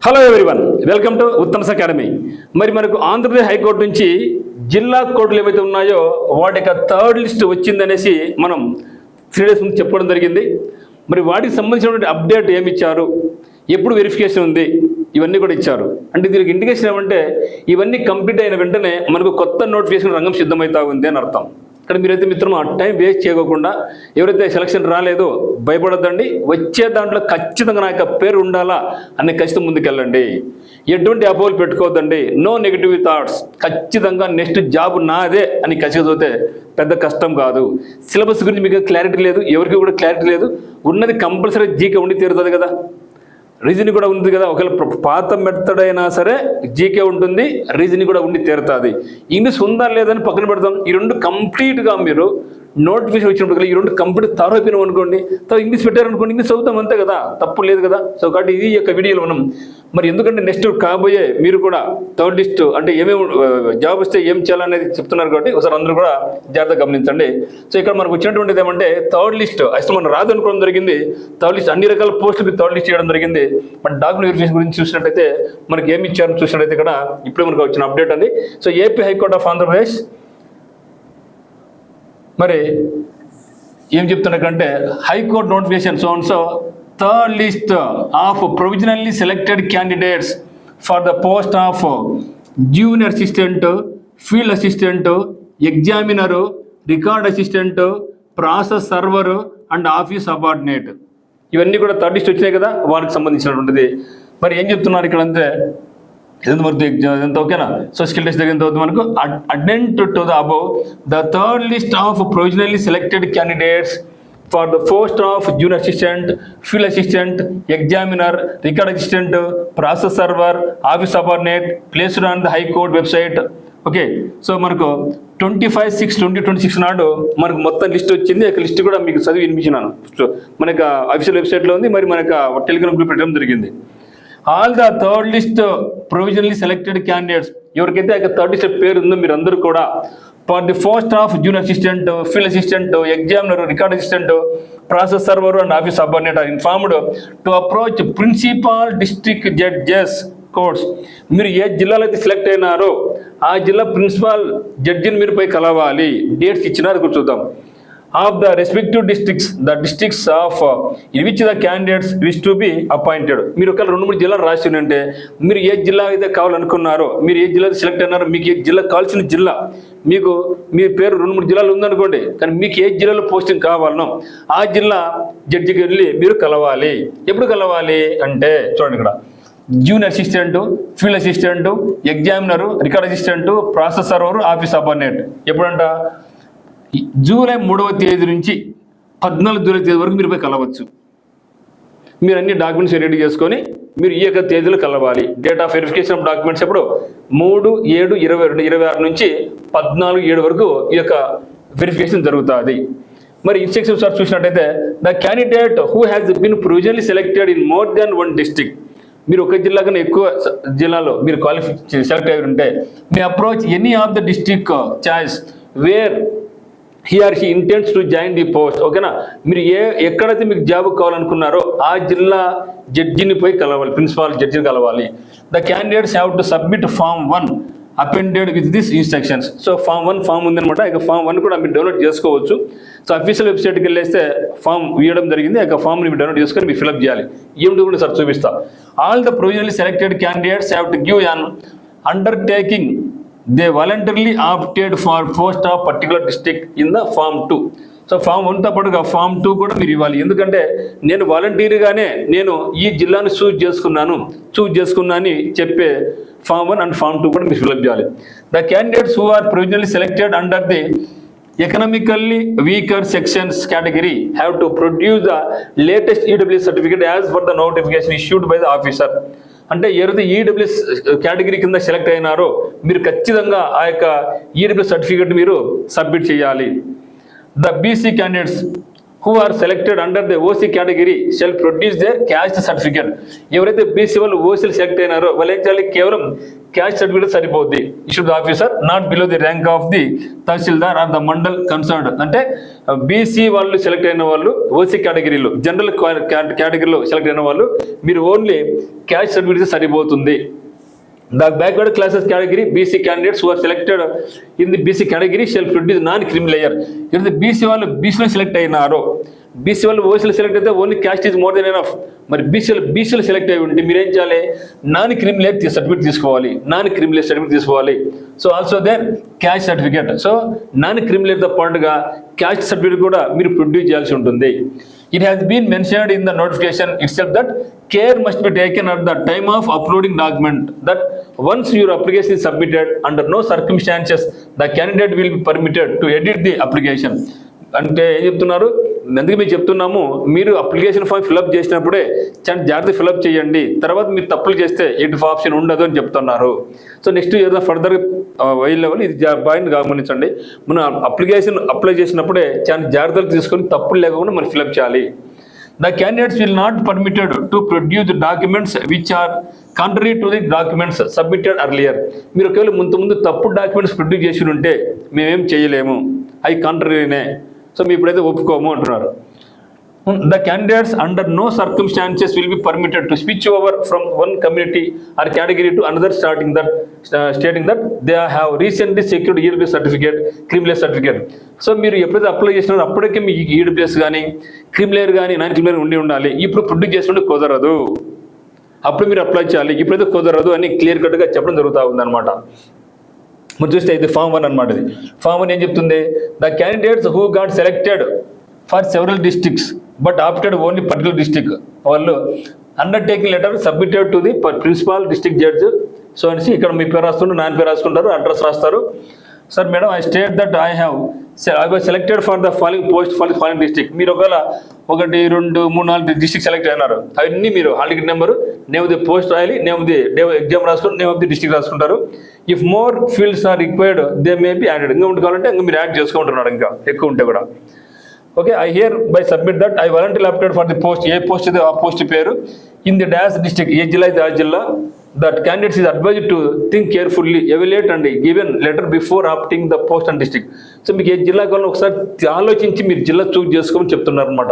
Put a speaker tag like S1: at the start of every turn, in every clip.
S1: Hello everyone, welcome to Uttam's academy. మరి మనకు Andhra Pradesh high court నుంచి జిల్లా కోర్టులు ఏవైతే ఉన్నాయో వాటి యొక్క థర్డ్ లిస్ట్ వచ్చిందనేసి మనం 3 days ముందు చెప్పుకోవడం జరిగింది. మరి వాటికి సంబంధించినటువంటి అప్డేట్ ఏమి ఇచ్చారు, ఎప్పుడు వెరిఫికేషన్ ఉంది, ఇవన్నీ కూడా ఇచ్చారు. అంటే దీనికి ఇండికేషన్ ఏమంటే ఇవన్నీ కంప్లీట్ అయిన వెంటనే మనకు కొత్త నోటిఫికేషన్ రంగం సిద్ధమవుతా ఉంది అని అర్థం. ఇక్కడ మీరైతే మిత్రం ఆ టైం వేస్ట్ చేయకుండా ఎవరైతే సెలక్షన్ రాలేదో భయపడద్దండి. వచ్చే దాంట్లో ఖచ్చితంగా నా యొక్క పేరు ఉండాలా అనే ఖచ్చితంగా ముందుకెళ్ళండి. ఎటువంటి అపోహలు పెట్టుకోవద్దండి. No negative thoughts. ఖచ్చితంగా నెక్స్ట్ జాబ్ నాదే అని ఖచ్చితంగా చదివితే పెద్ద కష్టం కాదు. సిలబస్ గురించి మీకు క్లారిటీ లేదు, ఎవరికి కూడా క్లారిటీ లేదు. ఉన్నది కంపల్సరీ జీకే ఉండి తీరుతుంది కదా, రీజన్ కూడా ఉంది కదా. ఒకవేళ పాత మెథడ్ అయినా సరే జీకే ఉంటుంది, రీజన్ కూడా ఉండి తీరుతుంది. ఇంగ్లీష్ ఉందా లేదని పక్కన పెడతాం. ఈ రెండు కంప్లీట్గా మీరు నోటిఫికేషన్ వచ్చినప్పుడు ఈ రెండు కంప్లీట్ తారైపోయినాం అనుకోండి, తర్వాత ఇంగ్లీష్ పెట్టారనుకోండి, ఇంగ్లీష్ చదువుతాం అంతే కదా, తప్పు లేదు కదా. సో కాబట్టి ఇది యొక్క వీడియోలో మనం మరి ఎందుకంటే నెక్స్ట్ కాబోయే మీరు కూడా థర్డ్ లిస్ట్ అంటే ఏమేమి జాబ్ వస్తే ఏం చేయాలనేది చెప్తున్నారు కాబట్టి ఒకసారి అందరూ కూడా జాగ్రత్తగా గమనించండి. సో ఇక్కడ మనకు వచ్చినటువంటిది ఏమంటే థర్డ్ లిస్ట్ అసలు మనం రాదు అనుకోవడం జరిగింది. థర్డ్ లిస్ట్ అన్ని రకాల పోస్టులకి థర్డ్ లిస్ట్ చేయడం జరిగింది. మన డాక్యుమెంట్ వెరిఫికేషన్ గురించి చూసినట్టయితే మనకి ఏమి ఇచ్చారని చూసినట్టయితే ఇక్కడ ఇప్పుడే మనకు వచ్చిన అప్డేట్ అండి. So AP high court of Andhra Pradesh మరి ఏం చెప్తున్నకంటే high court notification so third list of provisionally selected candidates for the post of junior assistant, field assistant, examiner, record assistant, process server and office subordinate, ఇవన్నీ కూడా థర్డ్ లిస్ట్ వచ్చినాయి కదా, వారికి సంబంధించినటువంటిది. మరి ఏం చెప్తున్నారు ఇక్కడ అంటే ఎంత ఓకేనా. సో స్కిల్ టెస్ట్ దగ్గర ఎంత అవుతుంది మనకు attend to the above the third list of provisionally selected candidates for the post of junior assistant, field assistant, examiner, record assistant, process server, office subordinate placed on the high court website. Okay, so మనకు 25/6/2026 నాడు మనకు మొత్తం list వచ్చింది. ఆ list కూడా మీకు చదివి వినిపించినాను. So మనకు అఫీషియల్ వెబ్సైట్లో ఉంది, మరి మనకు టెలిగ్రామ్ గ్రూప్ పెట్టడం జరిగింది. All the third list provisionally selected candidates, ఎవరికైతే ఆ థర్డ్ లిస్ట్ పేరు ఉందో మీరు అందరూ కూడా for the post of junior assistant, field assistant, examiner, record assistant, process server and office subordinate are informed to approach principal district judges courts. మీరు ఏ జిల్లాలో అయితే సెలెక్ట్ అయినారో ఆ జిల్లా ప్రిన్సిపల్ జడ్జిని మీరు పోయి కలవాలి. డేట్స్ ఇచ్చినారు కూడా చూద్దాం. Of the respective districts the districts of in which the candidates wish to be appointed. మీరు ఒకవేళ 2-3 జిల్లాలు రాసి ఉంటే మీరు ఏ జిల్లా అయితే కావాలనుకున్నారో, మీరు ఏ జిల్లా సెలెక్ట్ అయినారో, మీకు ఏ జిల్లా కావాల్సిన జిల్లా, మీకు మీ పేరు 2-3 జిల్లాలు ఉందనుకోండి, కానీ మీకు ఏ జిల్లాలో పోస్టింగ్ కావాలనో ఆ జిల్లా జడ్జికి వెళ్ళి మీరు కలవాలి. ఎప్పుడు కలవాలి అంటే చూడండి, ఇక్కడ junior assistant, field assistant, examiner, record assistant, process server, office subordinate. ఎప్పుడంట జూలై 3వ తేదీ నుంచి 14 జూలై తేదీ వరకు మీరు పోయి కలవచ్చు. మీరు అన్ని డాక్యుమెంట్స్ రెడీ చేసుకొని మీరు ఈ యొక్క తేదీలో కలవాలి. Date of verification of documents ఎప్పుడు 3/7/2022 నుంచి 14/7 వరకు ఈ యొక్క వెరిఫికేషన్ జరుగుతుంది. మరి ఇన్స్ట్రక్షన్స్ సార్ చూసినట్టయితే the candidate who has been provisionally selected in more than 1 district, మీరు ఒక జిల్లా కన్నా ఎక్కువ జిల్లాలో మీరు క్వాలిఫై సెలెక్ట్ అయి ఉంటే మీ approach any of the district choice where he or she intends to join the post. ఓకేనా, మీరు ఎక్కడైతే మీకు జాబ్ కావాలనుకున్నారో ఆ జిల్లా జడ్జిని పోయి కలవాలి, ప్రిన్సిపాల్ జడ్జిని కలవాలి. The candidates have to submit form 1 appended with this instructions. So form 1 form ఉందనమాట. ఇక ఫామ్ 1 కూడా మీరు డౌన్లోడ్ చేసుకోవచ్చు. సో అఫీషియల్ వెబ్సైట్కి వెళ్ళేస్తే ఫామ్ ఇవ్వడం జరిగింది. ఇక ఫామ్ని మీరు డౌన్లోడ్ చేసుకొని మీరు ఫిల్అప్ చేయాలి. ఏమిటి కూడా సార్ చూపిస్తా. All the provisionally selected candidates have to give an undertaking they voluntarily opted for post of particular district in the form 2. So form 1తో పాటుగా ఫామ్ 2 కూడా మీరు ఇవ్వాలి. ఎందుకంటే నేను వాలంటీర్గానే నేను ఈ జిల్లాను చూజ్ చేసుకున్నా అని చెప్పే ఫామ్ 1 అండ్ ఫామ్ 2 కూడా మీరు ఫిల్అప్ చేయాలి. The candidates who are provisionally selected under the economically weaker sections category have to produce the latest EWS certificate as per the notification issued by the officer. అంటే ఎవరైతే EWS category కింద select అయినారో మీరు ఖచ్చితంగా ఆ యొక్క EWS certificate మీరు submit చేయాలి. The BC candidates who are selected under the OC category shall produce their caste certificate. ఎవరైతే బీసీ వాళ్ళు ఓసీలు సెలెక్ట్ అయినారో వాళ్ళు ఏం చేయాలి, కేవలం క్యాస్ట్ సర్టిఫికేట్ సరిపోద్ది. Issued officer not below the rank of the tahsildar or the mandal concerned. అంటే బీసీ వాళ్ళు సెలెక్ట్ అయిన వాళ్ళు ఓసీ కేటగిరీలో, జనరల్ కేటగిరీలో సెలెక్ట్ అయిన వాళ్ళు మీరు ఓన్లీ క్యాస్ట్ సర్టిఫికేట్ సరిపోతుంది. The backward classes category BC candidates who are selected in the BC category shall produce non-criminal layer. If the BC వాళ్ళు బీసీలో సెలెక్ట్ అయినారో, బీసీ వాళ్ళు ఓసీలో సెలెక్ట్ అయితే only caste is more than enough. మరి బీసీలో select అయి ఉంటే మీరేం చేయాలి, నాన్ క్రిమినల్ సర్టిఫికేట్ తీసుకోవాలి, నాన్ క్రిమినల్ సర్టిఫికేట్ తీసుకోవాలి. So also their caste certificate. So non క్రిమినల్తో పాటుగా క్యాస్ట్ సర్టిఫికేట్ కూడా మీరు ప్రొడ్యూస్ చేయాల్సి ఉంటుంది. It has been mentioned in the notification itself that care must be taken at the time of uploading document, that once your application is submitted, under no circumstances the candidate will be permitted to edit the application. అంటే ఏం చెప్తున్నారు, అందుకే మేము చెప్తున్నాము, మీరు application form fill up చేసినప్పుడే చాలా జాగ్రత్త ఫిల్అప్ చేయండి, తర్వాత మీరు తప్పులు చేస్తే ఎడిట్ ఆప్షన్ ఉండదు అని చెప్తున్నారు. సో నెక్స్ట్ ఏదో ఫర్దర్ వై లెవెల్ ఇది పాయింట్ గమనించండి. మనం అప్లికేషన్ అప్లై చేసినప్పుడే చాలా జాగ్రత్తలు తీసుకొని తప్పులు లేకుండా మనం ఫిల్అప్ చేయాలి. The candidates will not permitted to produce documents which are contrary to the documents submitted earlier. మీరు ఒకవేళ ముందు తప్పుడు డాక్యుమెంట్స్ ప్రొడ్యూస్ చేసి ఉంటే మేమేం చేయలేము, అవి కాంట్రరీనే. సో మేము ఇప్పుడైతే ఒప్పుకోము అంటున్నారు. The candidates under no circumstances will be permitted to switch over from one community or category to another, stating that they have recently secured EWS certificate, criminal certificate. So మీరు ఎప్పుడైతే అప్లై చేసినారో అప్పటికే మీ EWS కానీ criminal కానీ non criminal ఉండాలి. ఇప్పుడు produce చేసినట్టు కుదరదు, అప్పుడు మీరు అప్లై చేయాలి, ఇప్పుడైతే కుదరదు అని క్లియర్ కట్గా చెప్పడం జరుగుతూ ఉందన్నమాట. మనం చూస్తే ఇది ఫామ్ 1 అనమాట. ఇది ఫామ్ 1 ఏం చెప్తుంది, the candidates who got selected for several districts but opted only particular district వాళ్ళు undertaking letter submitted to the principal district judge. So అనేసి ఇక్కడ మీ పేరు రాస్తుంటారు, నాన్న పేరు రాసుకుంటారు, అడ్రస్ రాస్తారు. Sir madam I state that I was selected for the following post for the following district. మీరు ఒకవేళ 1 2 3 4 డిస్ట్రిక్ట్ సెలెక్ట్ అయినారు, అవన్నీ మీరు hall ticket number, name of the post రాయాలి, నేమ్ ఆఫ్ ది ఎగ్జామ్ రాసుకుంటారు, నేమ్ ఆఫ్ ది డిస్ట్రిక్ట్ రాసుకుంటారు. If more fields are required they may be added. ఇంకా ఉంటే కావాలంటే ఇంకా మీరు యాడ్ చేసుకుంటున్నారు, ఇంకా ఎక్కువ ఉంటే కూడా. Okay, I here by submit that I voluntarily applied for the post, A post ఇది ఆ పోస్ట్ పేరు, ఇన్ ది డాష్ డిస్ట్రిక్ట్, ఏ జిల్లా అయితే ఆ జిల్లా. That candidates is advised to think carefully, evaluate and given letter before opting the post and district. So మీకు ఏ జిల్లా కావాలో ఒకసారి ఆలోచించి మీరు జిల్లా చూస్ చేసుకోమని చెప్తున్నారు అనమాట.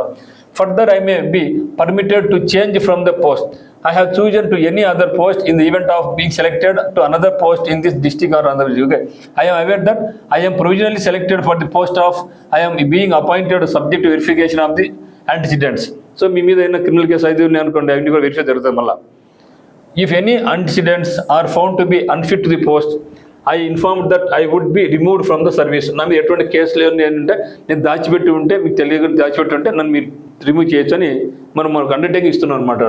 S1: Further I may be permitted to change from the post. I have chosen to any other post in the event of being selected to another post in this district or another district. Okay. I am aware that I am provisionally selected for the post of I am being appointed subject to verification of the antecedents. So మీ మీద ఏదైనా criminal case అయితే ఉన్నాయి అనుకోండి, అవన్నీ కూడా verify జరుగుతుంది మళ్ళీ. If any antecedents are found to be unfit to the post, I informed that I would be removed from the service. నా మీద ఎటువంటి కేసులు ఏంటంటే నేను దాచిపెట్టి ఉంటే, మీకు తెలియకుండా దాచిపెట్టి ఉంటే నన్ను మీరు రిమూవ్ చేయొచ్చు అని మనకు అండర్టేకింగ్ ఇస్తున్నాం అనమాట.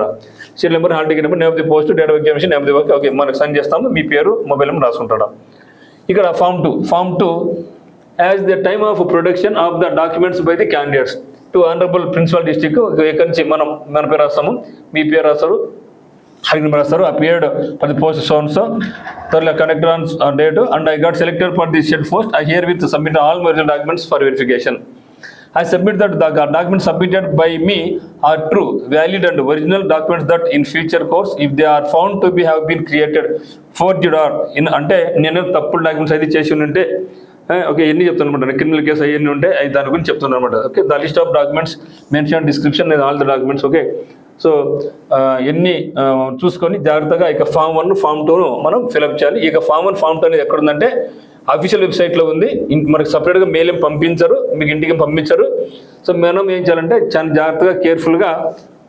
S1: Serial number, hall ticket number, name of the post, date of examination, name of the work. Okay, మనకు సెండ్ చేస్తాము, మీ పేరు మొబైల్ నెంబర్ రాసుకుంటాడా. ఇక్కడ form 2 as the time of production of the documents by the candidates to honourable principal district. ఇక్కడ నుంచి మన పేరు రాస్తాము, మీ పేరు రాస్తారు, హాల్ నెంబర్ రాస్తారు, ఆ period for the post so and so, త్వరలో connector on date, and I got selected for the said post. I herewith submit all original documents for verification. I submit that the documents submitted by me are true, valid and original documents that in future course if they are found to be have been created forged or in అంటే నేను తప్పుడు documents అయితే చేసి ఉంటే okay ఎన్ని చెప్తాను అనమాట, criminal case అవన్నీ ఉంటే అవి దాని గురించి చెప్తున్నాను అనమాట. Okay, the list of documents mention description all the documents. Okay, so ఎన్ని చూసుకొని జాగ్రత్తగా ఇక ఫామ్ 1 ఫామ్ 2 మనం ఫిల్అప్ చేయాలి. ఇక ఫామ్ 1 ఫామ్ 2 అనేది ఎక్కడ ఉందంటే అఫీషియల్ వెబ్సైట్లో ఉంది. మనకి సపరేట్గా మెయిల్ ఏం పంపించరు, మీకు ఇంటికి పంపించరు. సో మనం ఏం చేయాలంటే చాలా జాగ్రత్తగా కేర్ఫుల్గా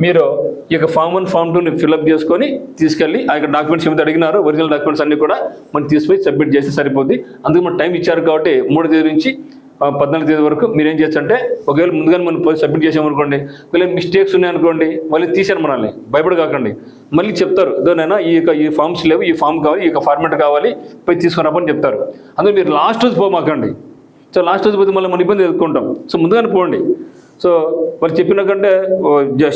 S1: మీరు ఈ యొక్క ఫామ్ 1 ఫామ్ 2ని ఫిల్అప్ చేసుకొని తీసుకెళ్ళి ఆ యొక్క డాక్యుమెంట్స్ ఏమైతే అడిగినారో ఒరిజినల్ డాక్యుమెంట్స్ అన్ని కూడా మనం తీసుకుపోయి సబ్మిట్ చేసి సరిపోద్ది. అందుకు మనం టైం ఇచ్చారు కాబట్టి 3 తేదీ నుంచి 14 తేదీ వరకు మీరు ఏం చేయొచ్చు అంటే, ఒకవేళ ముందుగానే మనం పోయి సబ్మిట్ చేసామనుకోండి, ఒకవేళ మిస్టేక్స్ ఉన్నాయనుకోండి, మళ్ళీ తీసారు మనల్ని, భయపడకాకండి, మళ్ళీ చెప్తారు ఇదోనైనా ఈ ఫామ్స్ లేవు, ఈ ఫామ్ కావాలి, ఈ ఫార్మాట్ కావాలి, పోయి తీసుకున్నప్పుడు చెప్తారు. అందులో మీరు లాస్ట్ రోజు పోమాకండి. సో లాస్ట్ రోజు పోతే మళ్ళీ మన ఇబ్బంది ఎదుర్కొంటాం. సో ముందుగానే పోండి. సో వాళ్ళు చెప్పిన కంటే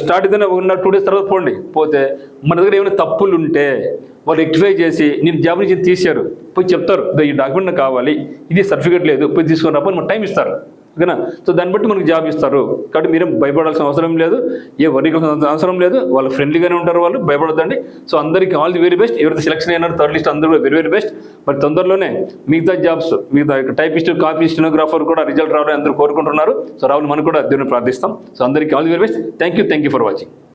S1: స్టార్ట్ అయితేనే 1 or 2 days తర్వాత పోతే మన దగ్గర ఏమైనా తప్పులు ఉంటే వాళ్ళు రెక్టిఫై చేసి నేను జాబ్ నుంచి తీశారు, పోయి చెప్తారు ఈ డాక్యుమెంట్ నాకు కావాలి, ఇది సర్టిఫికేట్ లేదు, పోయి తీసుకున్నప్పుడు మనకు టైం ఇస్తారు. ఓకేనా? సో దాన్ని బట్టి మనకు జాబ్ ఇస్తారు. కాబట్టి మీరేం భయపడాల్సిన అవసరం లేదు, ఏ వరీ అవసరం లేదు. వాళ్ళు ఫ్రెండ్లీగానే ఉంటారు, వాళ్ళు భయపడద్దండి. సో అందరికీ ఆల్ ది వెరీ బెస్ట్. ఎవరైతే సెలెక్షన్ అయినారో థర్డ్ లిస్ట్ అందరూ వెరీ వెరీ బెస్ట్. మరి తొందరలోనే మిగతా జాబ్స్, మిగతా టైపిస్ట్, కాపీ, స్టెనోగ్రాఫర్ కూడా రిజల్ట్ రావాలని అందరూ కోరుకుంటున్నారు. సో రావాలి, మనం కూడా దేవుని ప్రార్థిస్తాం. సో అందరికీ all the very best. Thank you for watching.